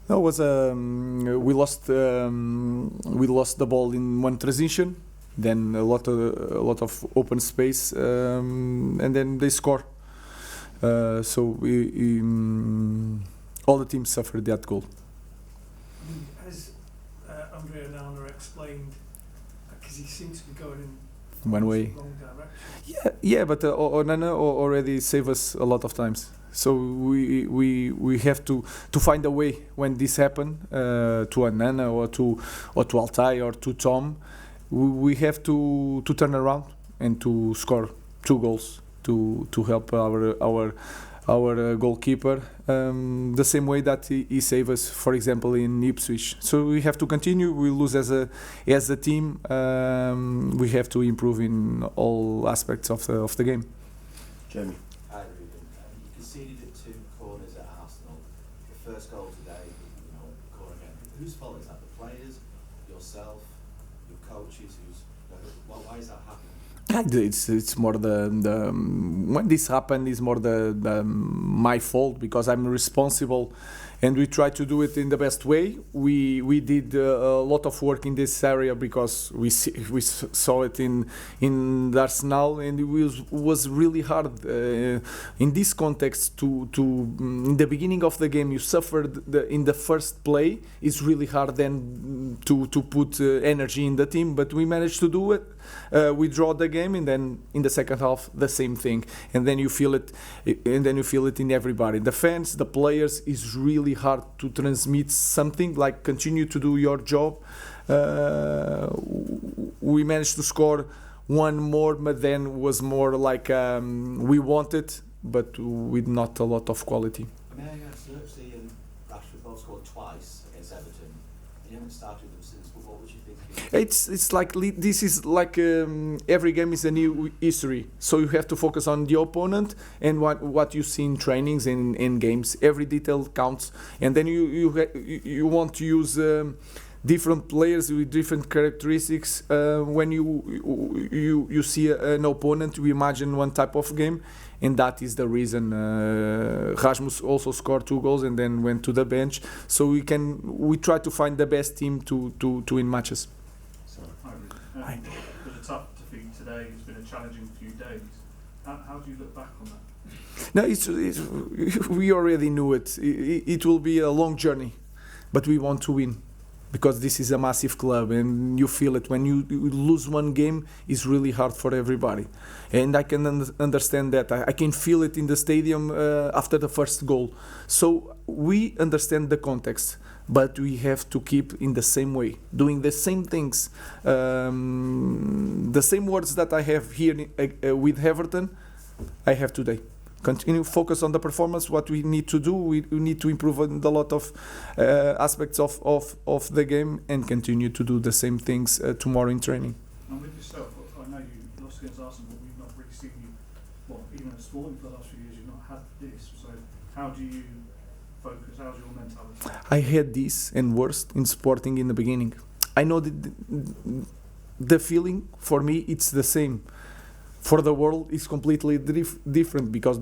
No, was we lost the ball in one transition, then a lot of open space, and then they score. So all the teams suffered that goal. As Andrea Nana explained, because he seems to be going in One way. the wrong direction. Yeah, but Onana already saved us a lot of times. So we have to find a way when this happen to Onana or to Altai or to Tom. We have to turn around and to score 2 goals to help our goalkeeper, the same way that he saved us, for example, in Ipswich. So we have to continue. We lose as a team. We have to improve in all aspects of the game. Jamie. Hi, Ruben. You conceded at 2 corners at Arsenal. The first goal today, corner again. Whose fault is that? The players, yourself, your coaches? Why is that happening? It's more the when this happened is more the my fault, because I'm responsible, and we try to do it in the best way. We did a lot of work in this area because we saw it in the Arsenal, and it was really hard in this context to in the beginning of the game you suffered in the first play. It's really hard then to put energy in the team, but we managed to do it. We draw the game, and then in the second half the same thing, and then you feel it, in everybody, the fans, the players. Is really hard to transmit something like continue to do your job. We managed to score one more, but then was more like we wanted, but with not a lot of quality. May I ask, Xerxes and Rashford both scored twice against Everton. You haven't started them since, but what would you think? It's like this is like every game is a new history, so you have to focus on the opponent and what you see in trainings and in games. Every detail counts, and then you want to use different players with different characteristics. When you see an opponent, you imagine one type of game, and that is the reason Rasmus also scored 2 goals and then went to the bench. So we try to find the best team to win matches. It was a tough defeat today. It's been a challenging few days. How do you look back on that? No, we already knew it. It will be a long journey, but we want to win, because this is a massive club, and you feel it when you lose one game. It's really hard for everybody, and I can understand that. I can feel it in the stadium after the first goal. So we understand the context, but we have to keep in the same way, doing the same things, the same words that I have here with Everton, I have today. Continue focus on the performance. What we need to do, we need to improve on a lot of aspects of the game, and continue to do the same things tomorrow in training. And with yourself, I know you lost against Arsenal, but we've not really seen you, even at Sporting for the last few years, you've not had this. So how do you focus? How's your mentality? I had this and worse in Sporting in the beginning. I know that the feeling for me it's the same. For the world is completely different, because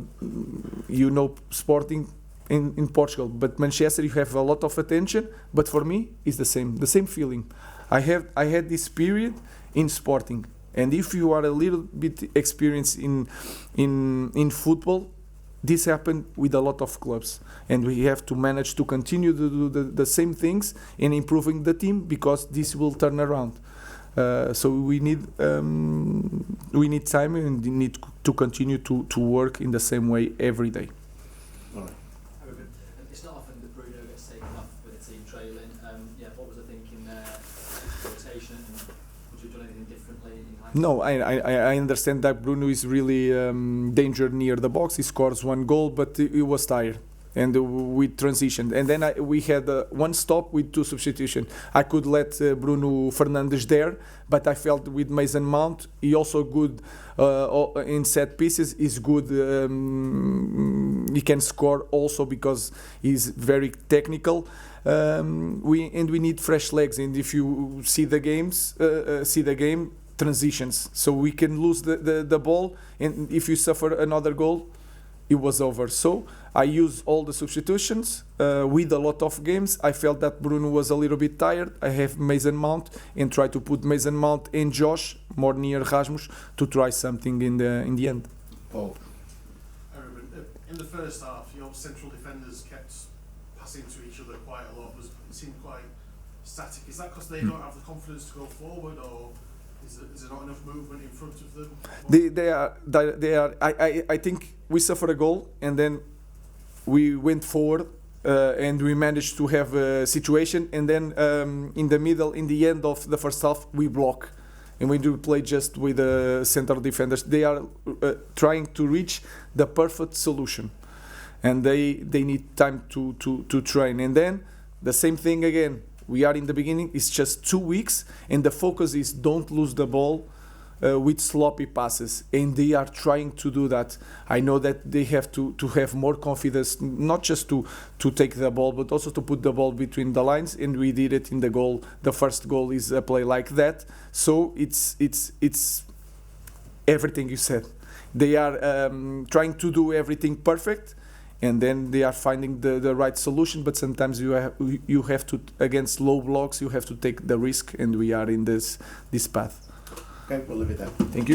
Sporting in Portugal, but Manchester you have a lot of attention. But for me it's the same feeling. I had this period in Sporting, and if you are a little bit experienced in football, this happened with a lot of clubs, and we have to manage to continue to do the same things in improving the team, because this will turn around. So we need time, and we need to continue to work in the same way every day. Right. It's not often that Bodo gets taken off with a team trailing. What was the thinking there? Rotation, and would you have done anything differently? No, I understand that Bruno is really danger near the box. He scores 1 goal, but he was tired, and we transitioned, and then we had 1 stop with 2 substitutions. I could let Bruno Fernandes there, but I felt with Mason Mount, he also good in set pieces. He's good. He can score also because he's very technical. We need fresh legs, and if you see the game transitions, so we can lose the ball, and if you suffer another goal, it was over. So I used all the substitutions with a lot of games. I felt that Bruno was a little bit tired. I have Mason Mount and try to put Mason Mount and Josh more near Rasmus to try something in the end. Paul. Ruben, in the first half, your central defenders kept passing to each other quite a lot. It seemed quite static. Is that because they don't have the confidence to go forward, or is there not enough movement in front of them? They are. I think we suffered a goal and then we went forward and we managed to have a situation, and then in the middle, in the end of the first half, we block. And we do play just with the center defenders. They are trying to reach the perfect solution, and they need time to train. And then the same thing again. We are in the beginning. It's just 2 weeks, and the focus is don't lose the ball with sloppy passes. And they are trying to do that. I know that they have to have more confidence, not just to take the ball, but also to put the ball between the lines. And we did it in the goal. The first goal is a play like that. So it's everything you said. They are trying to do everything perfect, and then they are finding the right solution. But sometimes you have to, against low blocks, you have to take the risk, and we are in this path. Okay, we'll leave it there. Thank you.